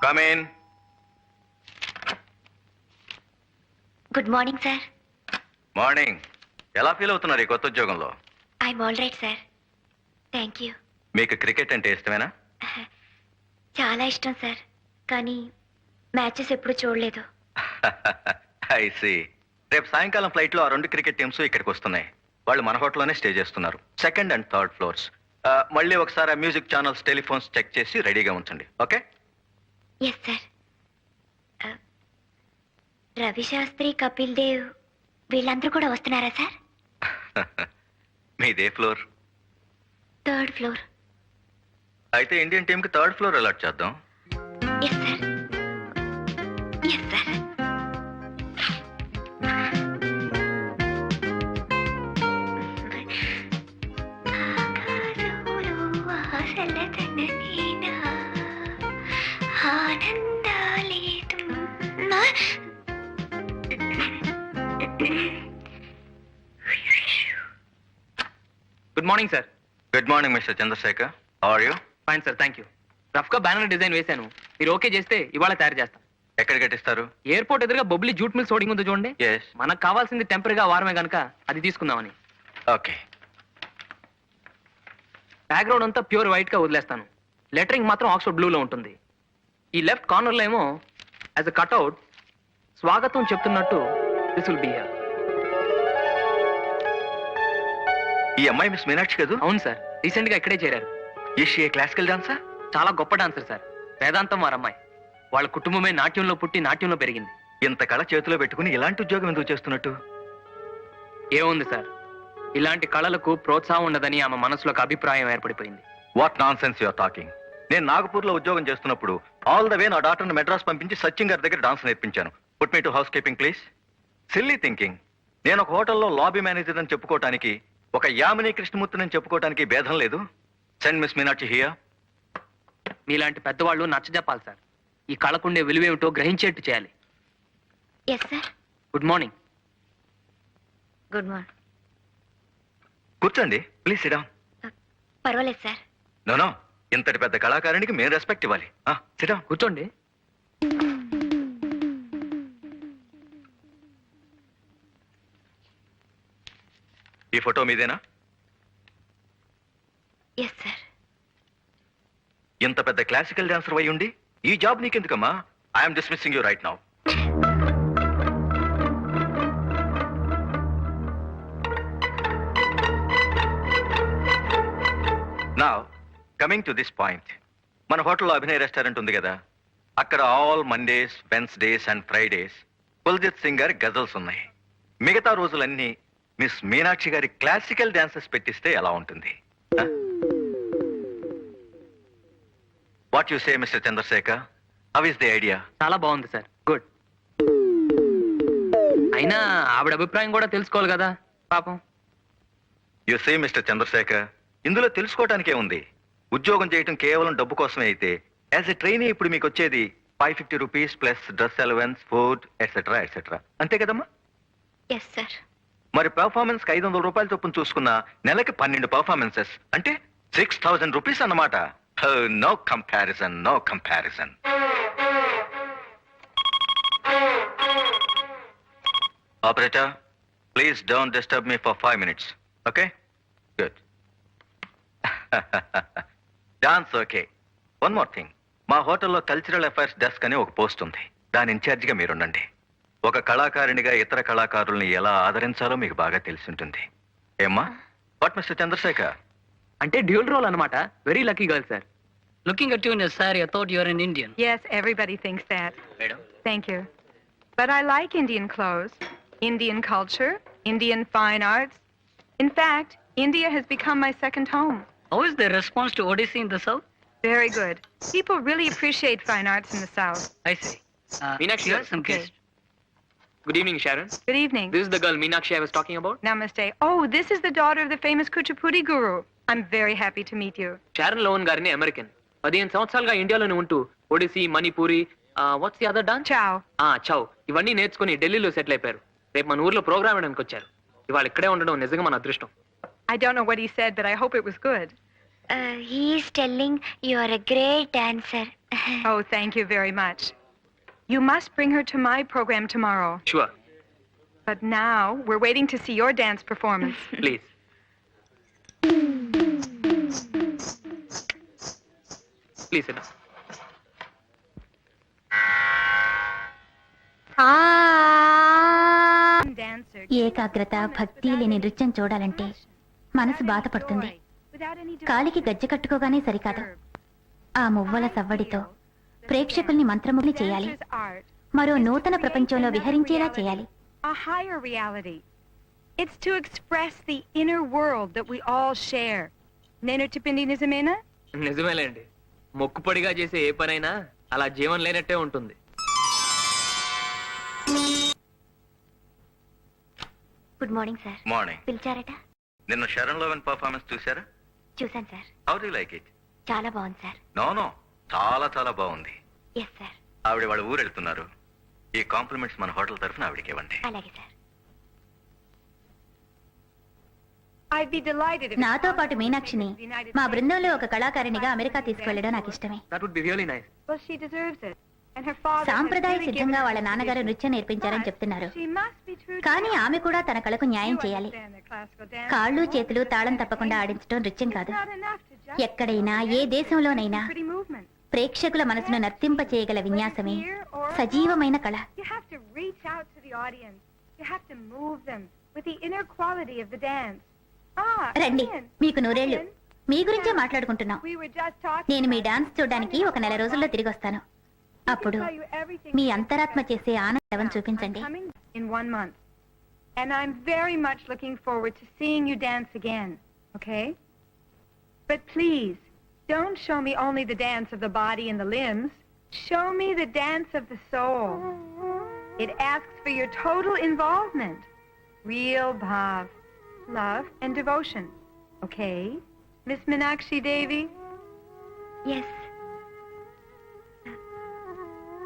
Come in. Good morning sir. Morning. ఎలా feel అవుతున్నారు ఈ కొత్త ఉద్యోగంలో? I'm all right sir. Thank you. మీకు క్రికెట్ అంటే ఇష్టమేనా? చాలా ఇష్టం సార్, కానీ మ్యాచెస్ ఎప్పుడు చూడలేదు. I see. రేపు సాయంకాలం ఫ్లైట్లో ఆ 2 క్రికెట్ టీమ్స్ ఇక్కడికి వస్తున్నాయి. వాళ్ళు మన హోటల్లోనే స్టే చేస్తున్నారు. 2nd and 3rd floors. మళ్ళీ ఒకసారి ఆ మ్యూజిక్ ఛానల్స్, టెలిఫోన్స్ చెక్ చేసి రెడీగా ఉంచండి. Okay? Yes sir. Ravi Shastri, Kapil Dev వీళ్ళందరూ కూడా వస్తున్నారా సార్? మీదే ఫ్లోర్? 3rd floor. అయితే ఇండియన్ టీంకి 3rd ఫ్లోర్ అలాట్ చేద్దాం. Yes sir. Yes sir. Good morning sir. Good morning mister Chandrashekhar. How are you? Fine sir, thank you. Rough గా బ్యానర్ డిజైన్ వేశాను. మీరు ఓకే చేస్తే ఇవాళ తయారు చేస్తాం. ఎక్కడ కట్టిస్తారు? ఎయిర్పోర్ట్ ఎదురుగా బొబ్లీ జూట్ మిల్స్ హోర్డింగ్ ఉంది చూడండి. ఎస్. మనకు కావాల్సింది టెంపరీగా వారమే కనుక అది తీసుకుందామని. ఓకే. బ్యాక్గ్రౌండ్ అంతా ప్యూర్ వైట్ గా వదిలేస్తాను. లెటరింగ్ మాత్రం ఆక్స్ఫర్డ్ బ్లూలో ఉంటుంది. ఈ లెఫ్ట్ కార్నర్ లో ఏమో యాజ్ అ కట్అవుట్ స్వాగతం చెప్తున్నట్టు దిస్ విల్ బి హియర్. ఈ అమ్మాయి మిస్ మీనాక్షి కదా? అవును సార్, రీసెంట్ గా ఇక్కడే చేరారు. ఈ షీ క్లాసికల్ డాన్సా? చాలా గొప్ప డాన్సర్ సార్. వేదాంతం వారి అమ్మాయి. వాళ్ళ కుటుంబమే నాట్యంలో పుట్టి నాట్యంలో పెరిగింది. ఇంత కళ చేతిలో పెట్టుకుని ఇలాంటి ఉద్యోగం ఎందుకు చేస్తున్నట్టు? ఏముంది సార్, ఇలాంటి కళలకు ప్రోత్సాహం ఉండదని ఆమె మనసులో ఒక అభిప్రాయం ఏర్పడిపోయింది. What nonsense your talking. నేను నాగపూర్ లో ఉద్యోగం చేస్తున్నప్పుడు ఆల్ ద వే నా డాక్టర్ని మెడ్రాస్ పంపించి సచిన్ గారి దగ్గర డాన్స్ నేర్పించాను. Put me to house keeping please. Silly thinking. నేను ఒక హోటల్లో లాబీ మేనేజర్ అని చెప్పుకోవటానికి, ఒక యామిని కృష్ణమూర్తిని చెప్పుకోవటానికి భేదం లేదు. Send miss Meenakshi here. మీలాంటి పెద్దవాళ్ళు నచ్చజెప్పాలి సార్. ఈ కళకుండే విలువేమిటో గ్రహించేట్టు చేయాలి. Yes sir. Good morning. Good morning. కూర్చోండి ప్లీజ్. Sit down. పర్వాలేదు సార్. నో, ఇంతటి పెద్ద కళాకారునికి మేము రెస్పెక్ట్ ఇవ్వాలి. Sit down. కూర్చోండి. ఈ ఫోటో మీదేనా? Yes sir. ఇంత పెద్ద క్లాసికల్ డాన్సర్ అయి ఉండి ఈ జాబ్ నీకెందుకమ్మా? I'm dismissing you right now. Now coming to this point. మన హోటల్లో అభినయ్ రెస్టారెంట్ ఉంది కదా, అక్కడ all Mondays, Wednesdays and Fridays Kuljit Singh గారి గజల్స్ ఉన్నాయి. మిగతా రోజులన్నీ మిస్ మీనాక్షి గారి క్లాసికల్ డాన్సెస్ పెట్టిస్తే ఎలా ఉంటుంది? What you say mister Chandrashekhar? How is the idea? చాలా బాగుంది సార్. గుడ్. అయినా ఆవిడ అభిప్రాయం కూడా తెలుసుకోవాలి కదా పాపం. యు సే మిస్టర్ చంద్రశేఖర్, ఇందులో తెలుసుకోవటానికే ఉంది. ఉద్యోగం చేయటం కేవలం డబ్బు కోసమే అయితే యాజ్ ఎ ట్రైనీ ఇప్పుడు మీకు వచ్చేది 550 rupees plus dress allowance, food etcetera etcetera. అంతే కదమ్మా? Yes sir. మరి పెర్ఫార్మెన్స్ 500 రూపాయల చొప్పున చూసుకున్న నెలకి 12 పెర్ఫార్మెన్సెస్ అంటే 6000 రూపీస్ అన్నమాట. No comparison, no comparison. Operator, please don't disturb me for 5 minutes. Okay? Good. Dance okay. One more thing. మా హోటల్లో కల్చరల్ అఫైర్స్ డెస్క్ అని ఒక పోస్ట్ ఉంది. దాని ఇన్ఛార్జిగా మీరుండండి. ఒక కళాకారునిగా ఇతర కళాకారుల్ని ఎలా ఆదరించాలో మీకు బాగా తెలిసి ఉంటుంది. ఏమ్మా? What mister Chandrashekhar? అంటే డ్యూల్ రోల్ అన్నమాట. Very lucky girl sir. Looking at you in a saree, I thought you were an Indian. Yes, everybody thinks that. Madam. Thank you. But I like Indian clothes, Indian culture, Indian fine arts. In fact, India has become my second home. How is the response to Odissi in the south? Very good. People really appreciate fine arts in the south. I see. Meenakshi, You have some okay. guests. Good evening, Sharon. Good evening. This is the girl Meenakshi I was talking about. Namaste. Oh, this is the daughter of the famous Kuchipudi guru. I'm very happy to meet you. Sharon Lowen గారిని American. 15 సంవత్సరాలుగా ఇండియాలోనే ఉంటూ Odissi, Manipuri, what's the other dance? Ciao. Chhau ఇవన్నీ నేర్చుకుని ఢిల్లీలో settle అయిపోయారు. రేపు మన ఊర్లో ప్రోగ్రామ్ వేయడానికి వచ్చారు. ఇవాళ ఇక్కడే ఉండడం నిజంగా మన అదృష్టం. I don't know what he said, but I hope it was good. He is telling you are a great dancer Oh, thank you very much. You must bring her to my program tomorrow. Sure, But now we're waiting to see your dance performance. Please. Please SIT. Dancer. ఏకాగ్రత భక్తి లేని నృత్యం చూడాలంటే మనసు బాధపడుతుంది. కాలికి గజ్జె కట్టుకోగానే సరికాదు. ఆ మువ్వల సవ్వడితో ప్రేక్షకుల్ని మంత్రముగ్ని చేయాలి. మరో నూతన ప్రపంచంలో విహరించేలా చేయాలి. A higher reality. It's to express the inner world that we all share. నేను చెప్పింది నిజమేనా? నిజమేలేండి. మొక్కుపడిగా చేసే ఏ పనైనా అలా జీవం లేనట్టే ఉంటుంది. Good morning sir. మార్నింగ్. పిలిచారట? నిన్న షరణ్ లోవెన్ పర్ఫార్మెన్స్ చూసారా? చూశాను సార్. How do like it? చాలా బాగుంది సార్. నో చాలా చాలా బాగుంది. Yes sir. ఆవిడ వాళ్ళ ఊరు వెళ్తున్నారు. ఈ కాంప్లిమెంట్స్ మన హోటల్ తరఫున ఆవిడకి ఇవ్వండి. అలాగే sir. I'd be delighted if నాతో పాటు మీనాక్షిని మా బృందంలో ఒక కళాకారిణిగా అమెరికా తీసుకువెళ్ళడం నాకు ఇష్టమే. That would be really nice. Well, she deserves it. And her father సాంప్రదాయ సిద్ధంగా వాళ్ళ నాన్నగారు నృత్యం నేర్పించారని చెప్తున్నారు. కానీ ఆమె కూడా తన కళకు న్యాయం చేయాలి. కాళ్ళు చేతులు తాళం తప్పకుండా ఆడించడం నృత్యం కాదు. ఎక్కడైనా ఏ దేశంలోనైనా ప్రేక్షకుల మనసును నర్తింప చేయగల విన్యాసమే సజీవమైన కళ. You have to reach out to the audience. You have to move them with the inner quality of the dance. రండి, మీకు నూరేళ్లు. మీ గురించే మాట్లాడుకుంటున్నాం. We were just talking. నేను మీ డాన్స్ చూడడానికి ఒక నెల రోజుల్లో తిరిగి వస్తాను. అప్పుడు మీ అంతరాత్మ చేసే ఆనందం చూపించండి. I'm coming in 1 month. And I'm very much looking forward to seeing you dance again. Okay? But please, don't show me only the dance of the body and the limbs. Show me the dance of the soul. It asks for your total involvement. Real bhav, love and devotion. Okay? Miss Meenakshi Devi? Yes.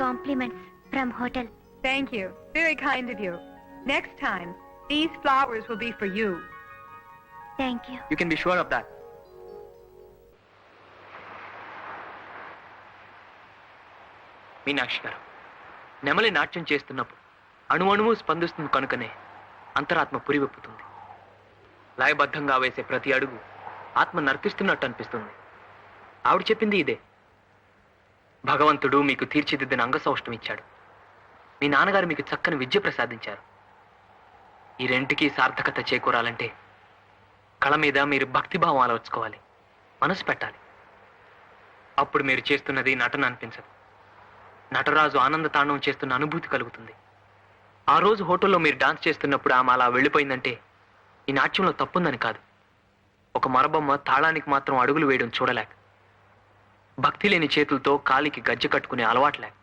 Compliments from hotel. Thank you. Very kind of you. Next time, these flowers will be for you. Thank you. You can be sure of that. Meenakshi గారు, నెమలి నాట్యం చేస్తున్నప్పుడు అణువణువు స్పందిస్తుంది కనుకనే అంతరాత్మ పురివెప్పుతుంది. లయబద్ధంగా వేసే ప్రతి అడుగు ఆత్మ నర్తిస్తున్నట్టు అనిపిస్తుంది. ఆవిడ చెప్పింది ఇదే. భగవంతుడు మీకు తీర్చిదిద్దిన అంగసౌష్ఠం ఇచ్చాడు. మీ నాన్నగారు మీకు చక్కని విద్య ప్రసాదించారు. ఈ రెంటికి సార్థకత చేకూరాలంటే కళ మీద మీరు భక్తిభావం అలవర్చుకోవాలి, మనసు పెట్టాలి. అప్పుడు మీరు చేస్తున్నది నటన అనిపించదు. నటరాజు ఆనంద తాండవం చేస్తున్న అనుభూతి కలుగుతుంది. ఆ రోజు హోటల్లో మీరు డాన్స్ చేస్తున్నప్పుడు ఆమె అలా వెళ్ళిపోయిందంటే ఈ నాట్యంలో తప్పుందని కాదు. ఒక మరబొమ్మ తాళానికి మాత్రం అడుగులు వేయడం చూడలేక, భక్తి లేని చేతులతో కాలికి గజ్జె కట్టుకునే అలవాట్లేక,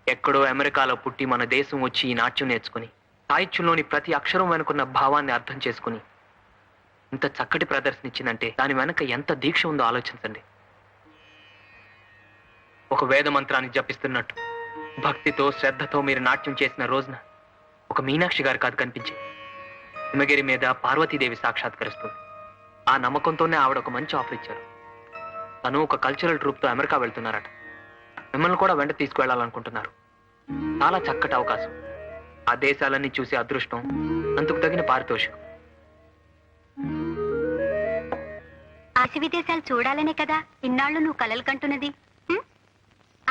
ఎక్కడో అమెరికాలో పుట్టి మన దేశం వచ్చి ఈ నాట్యం నేర్చుకుని సాహిత్యంలోని ప్రతి అక్షరం వెనుకున్న భావాన్ని అర్థం చేసుకుని ఇంత చక్కటి ప్రదర్శన ఇచ్చిందంటే దాని వెనక ఎంత దీక్ష ఉందో ఆలోచించండి. ఒక వేద మంత్రాన్ని జపిస్తున్నట్టు భక్తితో శ్రద్ధతో మీరు నాట్యం చేసిన రోజున ఒక మీనాక్షి గారు కాదు కనిపించింది. హిమగిరి మీద పార్వతీదేవి సాక్షాత్కరిస్తుంది. ఆ నమ్మకంతోనే ఆవిడ ఒక మంచి ఆఫర్ ఇచ్చారు. తను ఒక కల్చరల్ ట్రూప్తో అమెరికా వెళ్తున్నారట. మిమ్మల్ని కూడా వెంట తీసుకువెళ్లాలనుకుంటున్నారు. చాలా చక్కటి అవకాశం. ఆ దేశాలన్నీ చూసే అదృష్టం, అందుకు తగిన పారితోషికం. ఆశ విదేశాలు చూడాలనే కదా ఇన్నాళ్ళు నువ్వు కలలు కంటున్నది.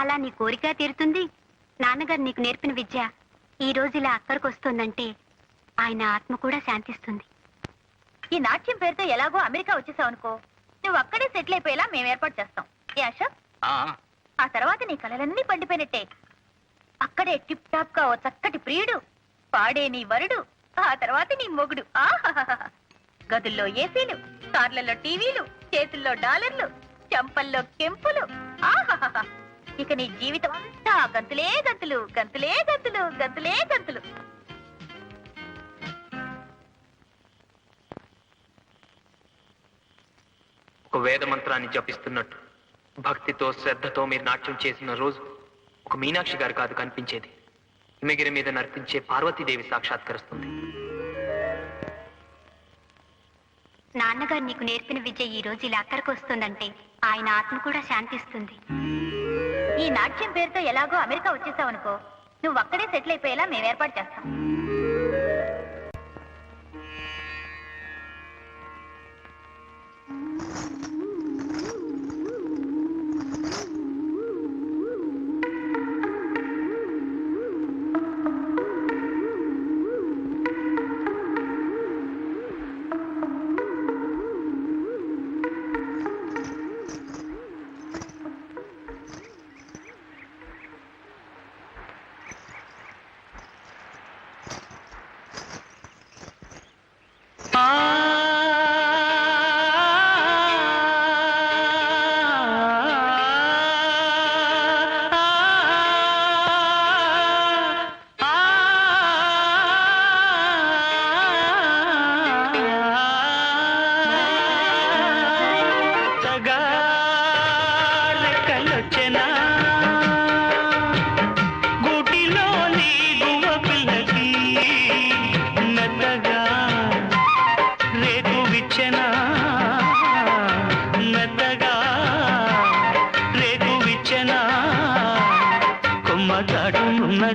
అలా నీ కోరిక తీరుతుంది. నాన్నగారు నీకు నేర్పిన విద్య ఈ రోజు ఇలా అక్కడికి వస్తుందంటే ఆయన ఆత్మ కూడా శాంతిస్తుంది. ఈ నాట్యం పేరుతో ఎలాగో అమెరికా వచ్చేసావు అనుకో, నువ్వు అక్కడే సెటిల్ అయిపోయేలా మేము ఏర్పాటు చేస్తాం. ఏ అశోక్? ఆ తర్వాత నీ కలలన్నీ పండిపోయినట్టే. అక్కడే టిప్ టాప్ గా ఓ చక్కటి ప్రియుడు, పాడే నీ వరుడు, ఆ తర్వాత నీ మొగుడు. గదుల్లో ఏసీలు, కార్లలో టీవీలు, చేతుల్లో డాలర్లు, చెంపల్లో కెంపులు. ఆహాహా! ఇక నీ జీవితం అంతా గంతులే గంతులు, గంతులే గంతులు, గంతులే గంతులు. ఒక వేద మంత్రాన్ని జపిస్తున్నట్టు భక్తితో శ్రద్ధతో మీరు నాట్యం చేసిన రోజు ఒక మీనాక్షి గారు కాదు కనిపించేది. హిమగిరి మీద నర్తించే పార్వతీదేవి సాక్షాత్కరిస్తుంది. నాన్నగారు నీకు నేర్పిన విద్య ఈ రోజు ఇలా అక్కడికి వస్తుందంటే ఆయన ఆత్మ కూడా శాంతిస్తుంది. ఈ నాట్యం పేరుతో ఎలాగో అమెరికా వచ్చేసావు అనుకో, నువ్వు అక్కడే సెటిల్ అయిపోయేలా మేము ఏర్పాటు చేస్తాం.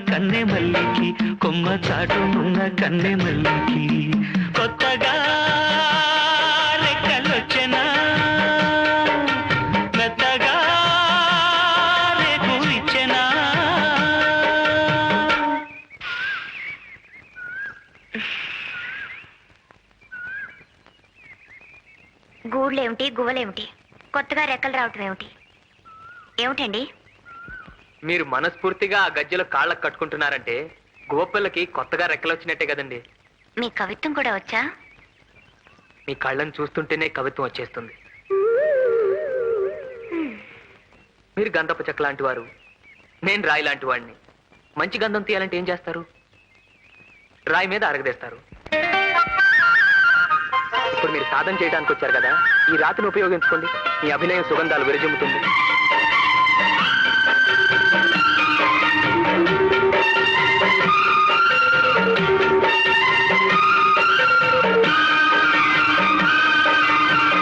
కన్నె మల్లికి కొమ్మ చాటునున్న కన్నె మల్లికి కొత్తగా రెక్కలొచ్చెనా మెత్తగా రేకు ఇచ్చెనా. గూళ్ళేమిటి, గువ్వలేమిటి, కొత్తగా రెక్కలు రావటం ఏమిటి? ఏమిటండి? మీరు మనస్ఫూర్తిగా ఆ గజ్జెలో కాళ్ళకు కట్టుకుంటున్నారంటే గువ్వపిల్లకి కొత్తగా రెక్కలు వచ్చినట్టే కదండి. మీ కవిత్వం కూడా వచ్చా? మీ కళ్ళను చూస్తుంటేనే కవిత్వం వచ్చేస్తుంది. మీరు గంధపు చెక్క లాంటి వారు, నేను రాయి లాంటి వాడిని. మంచి గంధం తీయాలంటే ఏం చేస్తారు? రాయి మీద అరగదేస్తారు. ఇప్పుడు మీరు సాధన చేయడానికి వచ్చారు కదా, ఈ రాతిని ఉపయోగించుకోండి. మీ అభినయం సుగంధాలు విరజిమ్ముతుంది.